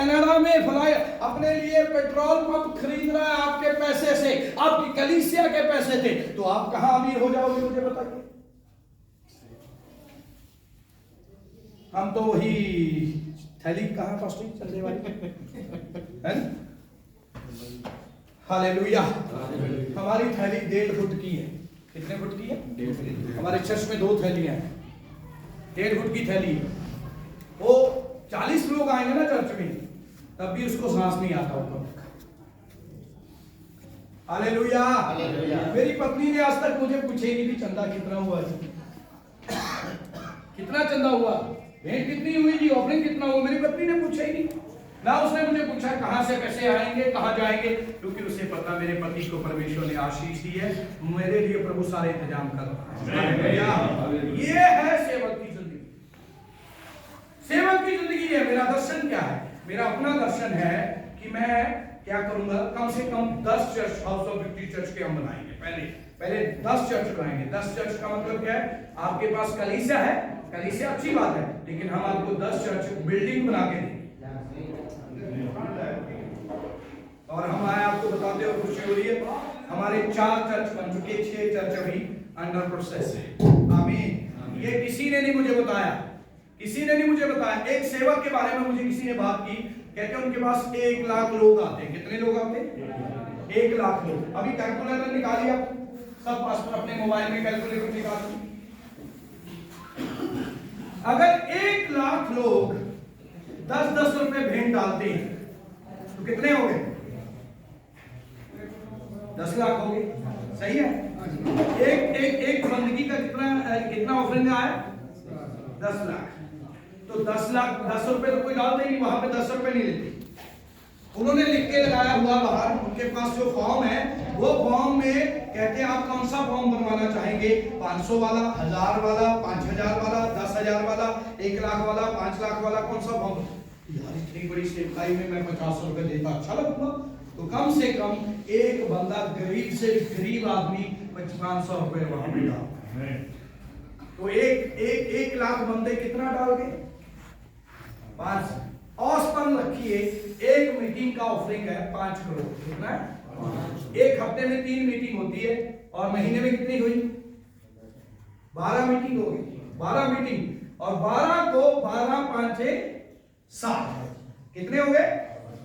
Canada में fly अपने लिए पेट्रोल पंप खरीद रहा है आपके पैसे से, आपकी कलीसिया के पैसे थे, तो आप कहां अमीर हो जाओगे मुझे बताइए। हम तो वही थैली कहां पास्टर चलने वाली है। हालेलुया। हमारी थैली 1.5 फुट की है। कितने फुट की है? 1.5 फुट। हमारे चर्च में 2 थैलियां हैं, 1.5 फुट की थैली है। वो 40 लोग आएंगे ना चर्च में, तब भी उसको सांस नहीं आता होगा। हालेलुया। मेरी पत्नी ने आज तक मुझे पूछे कि चंदा कितना हुआ जी, कितना चंदा हुआ, भेंट कितनी हुई जी, ऑफरिंग कितना हुआ, मेरी पत्नी ने पूछा ही नहीं ना। उसने मुझे पूछा कहां से पैसे आएंगे, कहां जाएंगे, क्योंकि उसे पता मेरे पति को परमेश्वर ने आशीष दी है, मेरे लिए प्रभु सारे इंतजाम कर रहा है। ये है सेवक की जिंदगी। सेवक की जिंदगी है। मेरा दर्शन क्या है? मेरा अपना दर्शन है कि मैं क्या करूंगा, कम से कम 10 church, house of victory church के हम बनाएंगे। पहले 10 चर्च बनाएंगे। 10 चर्च का मतलब क्या है? आपके पास कलीसिया है, कलीसिया अच्छी बात है, लेकिन हम आपको 10 चर्च बिल्डिंग बना के देंगे। और हम आए आपको बताते हुए खुशी हो रही है, हमारे 4 चर्च बन चुके, 6 चर्च अभी अंडर प्रोसेस है। आमीन। ये किसी ने नहीं मुझे बताया, किसी ने नहीं मुझे बताया। एक सेवक के बारे में मुझे किसी ने बात की, कहते हैं उनके पास 1 लाख लोग आते हैं। कितने लोग आते हैं? 1 लाख लोग। अभी कैलकुलेटर निकालिए आप सब, पास अपने मोबाइल में कैलकुलेटर निकालिए। अगर 1 लाख लोग 10-10 रुपए भेंट डालते हैं तो कितने हो गए? 10 लाख हो गए। सही है। एक बंदगी का कितना ऑफरिंग आया? 10 लाख। तो 10 लाख 10 रुपए तो कोई डालते ही नहीं, वहां पे 10 रुपए नहीं लेते। उन्होंने लिख के लगाया हुआ बाहर, उनके पास जो फॉर्म है वो फॉर्म में कहते हैं आप कौन सा फॉर्म बनवाना चाहेंगे, 500 वाला, 1000 वाला, 5000 वाला, 10,000 वाला, 1 लाख वाला, 5 लाख वाला, कौन सा फॉर्म? यार इतनी बड़ी सेवकाई में मैं 50 रुपए देता अच्छा लगूंगा, तो कम से कम एक बंदा गरीब से गरीब आदमी 5500 रुपए वहां पे डाल। तो एक लाख बंदे कितना डाल गए? 5। औसतन रखिए, एक मीटिंग का ऑफरिंग है 5 करोड़। कितना है? एक हफ्ते में 3 मीटिंग होती है, और महीने में कितनी हुई? 12 मीटिंग हो गई। 12 मीटिंग, और 12 को 12 5 60, कितने हो गए?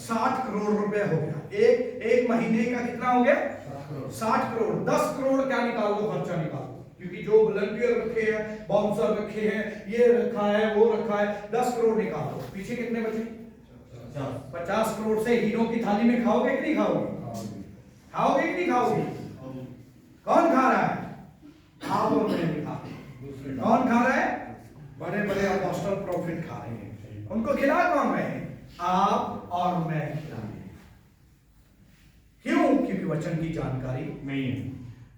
60 करोड़ रुपए हो गया। एक महीने का कितना हो गया? 60 करोड़। 10 करोड़ क्या निकाल दो, खर्चा निकाल दो, क्योंकि जो वॉलंटियर रखे हैं, बाउंसर रखे हैं, ये रखा है, वो रखा है, 10 करोड़ निकाल दो। पीछे कितने बचे? 50 करोड़ से हीरो की थाली में खाओगे कि नहीं खाओगे? खाओगे कि नहीं खाओगे? कौन खा रहा है? आप और मैं नहीं खाते। कौन खा रहा है? बड़े बड़े अपोस्टल प्रॉफिट खा रहे हैं। उनको खिला कौन रहे हैं? आप और मैं खिला रहे हैं। क्यों? क्योंकि वचन की जानकारी नहीं है।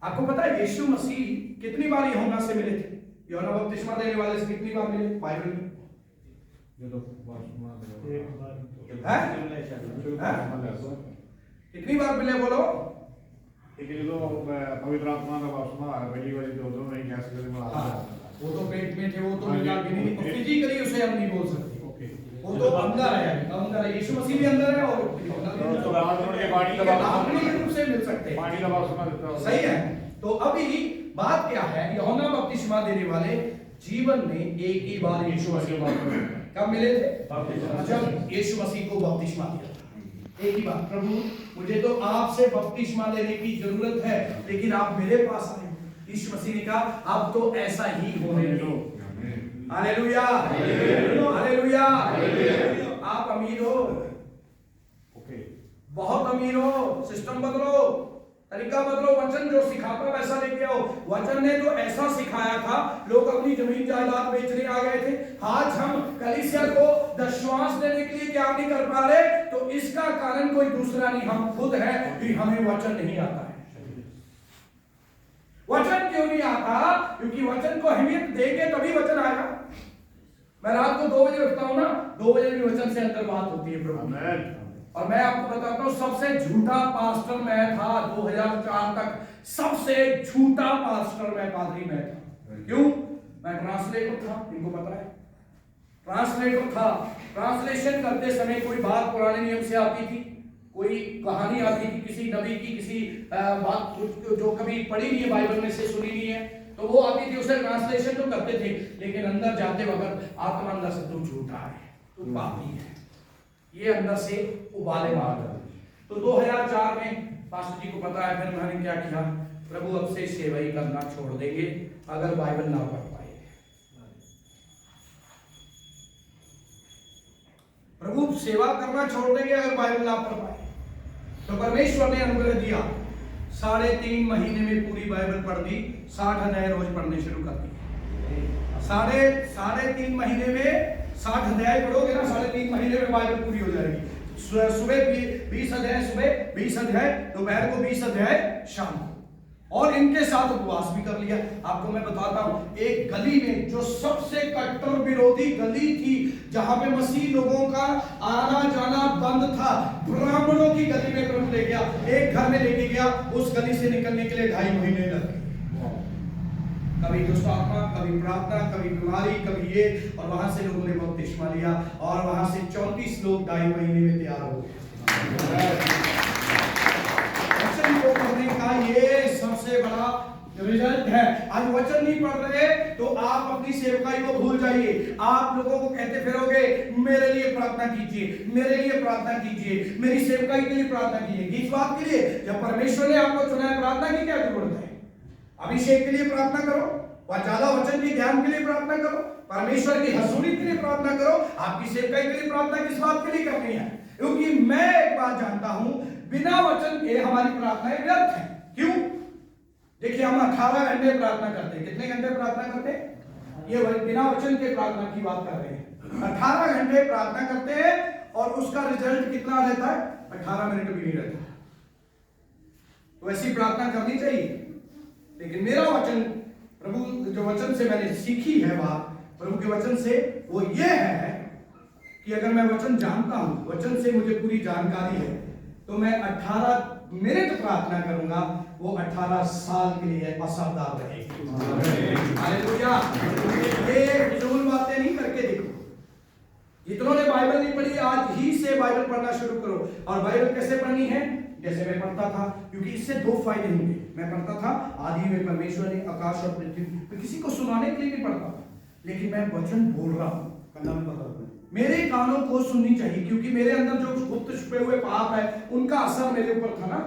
आपको पता है यीशु मसीह कितनी बार यूहन्ना से मिले थे? यूहन्ना बपतिस्मा देने वाले से कितनी बार मिले बाइबल में? कितनी बार मिले बोलो? पवित्र आत्मा का बपतिस्मा पहली वाली दो नहीं कह सकते। वो तो पेट में थे, वो तो निकाल के नहीं, फिजिकली उसे हम नहीं बोल सकते। वो तो अंदर है, अंदर है। यीशु मसीह भी अंदर है, और आत्मिक रूप से मिल सकते हैं। सही है। तो अभी बात क्या है? यूहन्ना बपतिस्मा देने वाले जीवन में एक ही बार यीशु मसीह कब मिले थे? जब यीशु मसीह को बपतिस्मा दिया था। एक ही बात, प्रभु मुझे तो आपसे बपतिस्मा लेने की जरूरत है, लेकिन आप मेरे पास आए। यीशु मसीह ने कहा अब तो ऐसा ही होने दो। Hallelujah, hallelujah. आप अमीर हो, बहुत अमीर हो, सिस्टम बदलो, तरीका बदलो, वचन जो सिखाता वैसा लेके आओ। वचन ने तो ऐसा सिखाया था, लोग अपनी जमीन जायदाद बेचने आ गए थे। आज हम कलीसिया को दशवांश देने के लिए क्या नहीं कर पा रहे, तो इसका कारण कोई दूसरा नहीं, हम खुद है कि हमें वचन नहीं आता है। वचन क्यों नहीं आता? क्योंकि वचन को अहमियत देंगे तभी वचन आएगा। मैं रात को 2 बजे उठता हूं ना, 2 बजे भी वचन से अंदर बात होती है प्रभु। और मैं आपको बताता हूं, सबसे झूठा पास्टर मैं था 2004 तक। सबसे झूठा पास्टर मैं, पादरी मैं था। क्यों? मैं ट्रांसलेटर था, इनको पता है। ट्रांसलेटर था। ट्रांसलेशन करते समय कोई बात पुराने नियम से आती थी, कोई कहानी आती थी किसी नबी की, किसी बात जो कभी पढ़ी नहीं है बाइबल में से, सुनी नहीं है, तो वो आती थी, उसे ट्रांसलेशन तो करते थे, लेकिन अंदर जाते वक्त आत्मा अंदर से तू झूठा है, तू पापी है, ये अंदर से उबाले मार डाले। तो 2004 में पास्टर जी को पता है, फिर मैंने क्या किया, प्रभु अब से सेवा ही करना छोड़ देंगे अगर बाइबल ना पढ़ पाए। प्रभु सेवा करना छोड़ देंगे अगर बाइबल ना पढ़ पाए। तो परमेश्वर ने अनुग्रह दिया, 3.5 महीने में पूरी बाइबल पढ़ दी, 60 अध्याय रोज पढ़ने शुरू कर दिए। साढ़े 3 महीने में 60 अध्याय पढ़ोगे ना, 3.5 महीने में बाइबल पूरी हो जाएगी। सुबह 20 अध्याय, सुबह 20 अध्याय, दोपहर को 20 अध्याय, शाम को। और इनके साथ उपवास भी कर लिया। आपको मैं बताता हूं, एक गली में जो सबसे कट्टर विरोधी गली थी, जहां पे मसीह लोगों का आना जाना बंद था, ब्राह्मणों की गली में प्रभु ले गया, एक घर में लेके गया, उस गली से निकलने के लिए 2.5 महीने लगे। कभी दुष्ट आत्मा, कभी प्रार्थना, कभी बीमारी, कभी ये, और वहां से लोगों ने बपतिस्मा लिया, और वहां से 34 लोग 2.5 महीने में तैयार हो गए। वचन को पढ़ने का ये सबसे बड़ा रिजल्ट है। आज वचन नहीं पढ़ रहे तो आप अपनी सेवकाई को भूल जाइए। आप लोगों को कहते फिरोगे, मेरे लिए प्रार्थना कीजिए, मेरे लिए प्रार्थना कीजिए, मेरी सेवकाई के लिए प्रार्थना कीजिए। किस बात के लिए? जब परमेश्वर ने आपको चुना है, प्रार्थना की क्या जरूरत है? अभिषेक के लिए प्रार्थना करो, और ज्यादा वचन के ज्ञान के लिए प्रार्थना करो, परमेश्वर की हजूरी के लिए प्रार्थना करो। आपकी सेवकाई के लिए प्रार्थना किस बात के लिए करनी है? क्योंकि मैं एक बात जानता हूं, बिना वचन के हमारी प्रार्थनाएं व्यर्थ है। क्यों? देखिए, हम 18 घंटे प्रार्थना करते हैं। कितने घंटे प्रार्थना करते हैं? ये बिना वचन के प्रार्थना की बात कर रहे हैं। 18 घंटे प्रार्थना करते हैं, और उसका रिजल्ट कितना रहता है? 18 मिनट भी नहीं रहता। तो ऐसी प्रार्थना करनी चाहिए। लेकिन मेरा वचन, प्रभु जो वचन से मैंने सीखी है बात, प्रभु के वचन से, वो ये है कि अगर मैं वचन जानता हूं, वचन से मुझे पूरी जानकारी है, तो मैं 18 मिनट प्रार्थना करूंगा, वो 18 साल के लिए असरदार रहेगी। हालेलुया। ये फिजूल बातें नहीं करके देखो। जितनों ने बाइबल नहीं पढ़ी, आज ही से बाइबल पढ़ना शुरू करो। और बाइबल कैसे पढ़नी है? जैसे मैं पढ़ता था, क्योंकि इससे 2 फायदे होंगे। मैं पढ़ता था, आदि में परमेश्वर ने आकाश और पृथ्वी, मैं किसी को सुनाने के लिए नहीं पढ़ता था, लेकिन मैं वचन बोल रहा हूं, मेरे कानों को सुननी चाहिए, क्योंकि मेरे अंदर जो गुप्त छुपे हुए पाप है, उनका असर मेरे ऊपर था ना।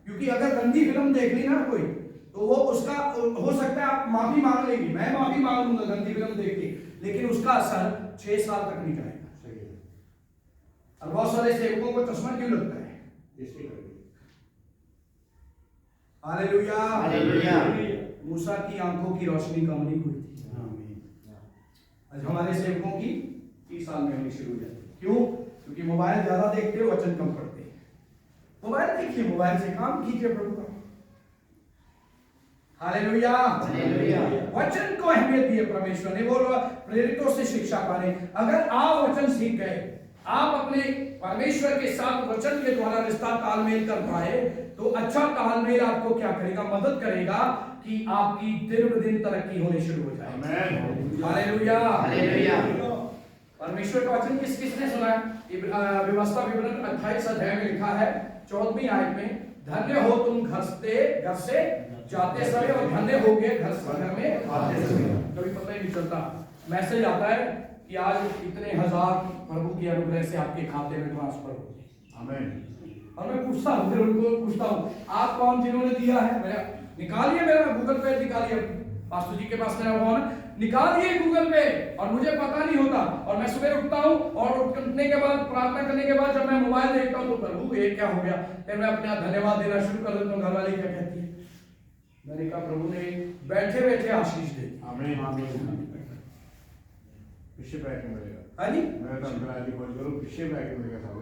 क्योंकि अगर गंदी फिल्म देख ली ना कोई, तो वो उसका हो सकता है आप माफी मांग लेंगे, मैं माफी मांग लूंगा गंदी फिल्म देख के, लेकिन उसका असर 6 साल तक नहीं जाएगा। और बहुत सारे सेवकों को चश्मा क्यों लगता है? हालेलुया। हालेलुया। मूसा की आंखों की रोशनी कम नहीं हुई थी, आज हमारे सेवकों की 30 साल में होनी शुरू हो जाती है। क्यों? क्योंकि मोबाइल ज्यादा देखते हो, वचन कम पढ़ते हैं। मोबाइल देखिए, मोबाइल से काम कीजिए प्रभु का। हालेलुया। हालेलुया। वचन को अहमियत दी है परमेश्वर ने, बोलो प्रेरितों से शिक्षा पाने। अगर आप वचन सीख गए, आप अपने परमेश्वर के साथ वचन के द्वारा रिश्ता तालमेल कर पाए, तो अच्छा तालमेल आपको क्या करेगा? मदद करेगा कि आपकी दिन ब दिन तरक्की होनी शुरू हो जाए। आमीन। हालेलुया। हालेलुया। परमेश्वर का वचन किस किसने सुना है? व्यवस्था विवरण 28 अध्याय में लिखा है 14वीं आयत में, धन्य हो तुम घर से जाते समय, और धन्य हो गए घर में आते समय। कभी पता ही नहीं चलता, मैसेज आता है कि आज इतने हजार प्रभु की अनुग्रह से आपके खाते में ट्रांसफर हो गए। आमीन। और मैं पूछता हूँ, फिर उनको पूछता हूँ, आप कौन जिन्होंने दिया है? मेरा निकालिए, मेरा गूगल पे निकालिए, पास्टर जी के पास मेरा फोन निकालिए गूगल पे, और मुझे पता नहीं होता। और मैं सुबह उठता हूँ, और उठने के बाद, प्रार्थना करने के बाद जब मैं मोबाइल देखता हूँ, तो प्रभु ये क्या हो गया? फिर मैं अपने धन्यवाद देना शुरू कर देता हूँ। घरवाली क्या कहती है? मैंने कहा प्रभु ने बैठे बैठे आशीष दे। आमीन। पीछे बैठ मिलेगा। हाँ जी, मैं तो अंदर आदि खोज करूँ, पीछे बैठ मिलेगा साहब,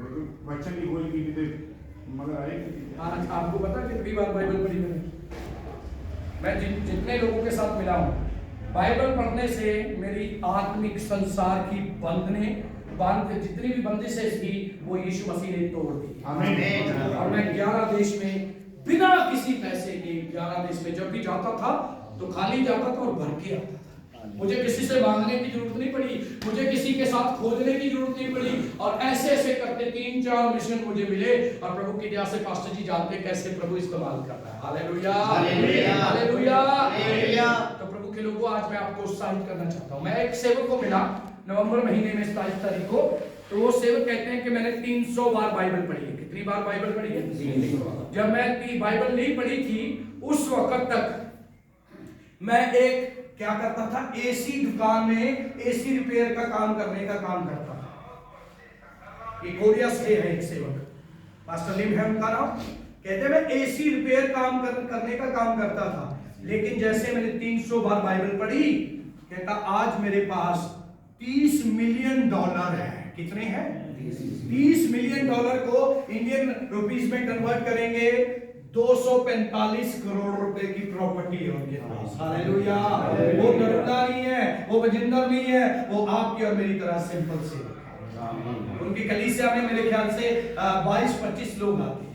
बच्चन की खोज की थी, मगर आएगी। आज आपको पता कितनी बार बाइबल पढ़ी मैंने? मैं जितने लोगों के साथ मिला हूँ, बाइबल पढ़ने से मेरी आत्मिक संसार की जितनी भी बंदिशें थी, वो यीशु मसीह ने तोड़ दी। आमीन। और मैं 11 देश में बिना किसी पैसे के, 11 देश में जब भी जाता था तो खाली जाता था और भर के आता था। मुझे किसी से मांगने की जरूरत नहीं पड़ी, मुझे किसी के साथ खोजने की जरूरत नहीं पड़ी, और ऐसे ऐसे करते 3-4 मिशन मुझे मिले, और प्रभु की दया से पास्टर जी जानते कैसे प्रभु इस्तेमाल कर रहा है। Hallelujah, hallelujah, hallelujah, hallelujah. तो प्रभु के लोगों, आज मैं आपको उत्साहित करना चाहता हूं। मैं एक सेवक को मिला नवंबर महीने में 27 तारीख को, तो वो सेवक कहते हैं कि मैंने 300 बार बाइबल पढ़ी है। कितनी बार बाइबल पढ़ी है? जब मैं बाइबल नहीं पढ़ी थी उस वक्त तक मैं एक क्या करता था, एसी दुकान में एसी रिपेयर का काम करने का काम करता था। ये कोरिया से है एक सेवक, पास्टर लिम है उनका नाम। कहते मैं एसी रिपेयर करने का काम करता था, लेकिन जैसे मैंने 300 बार बाइबल पढ़ी, कहता आज मेरे पास $30 मिलियन है। कितने हैं? 30 मिलियन डॉलर को इंडियन रुपीस में कन्वर्ट करेंगे, 245 करोड़ रुपए की प्रॉपर्टी है उनके पास। हालेलुया। वो नरुला नहीं है, वो बजिंदर नहीं है, वो आपकी और मेरी तरह सिंपल से। उनकी कलीसिया में मेरे ख्याल से 22-25 लोग आते हैं,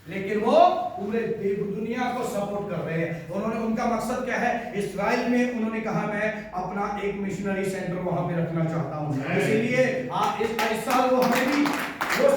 लेकिन वो पूरे दुनिया को सपोर्ट कर रहे हैं। उन्होंने, उनका मकसद क्या है? इस्राइल में उन्होंने कहा मैं अपना एक मिशनरी सेंटर वहां पे रखना चाहता हूं, इसीलिए इस साल वो हमें भी वो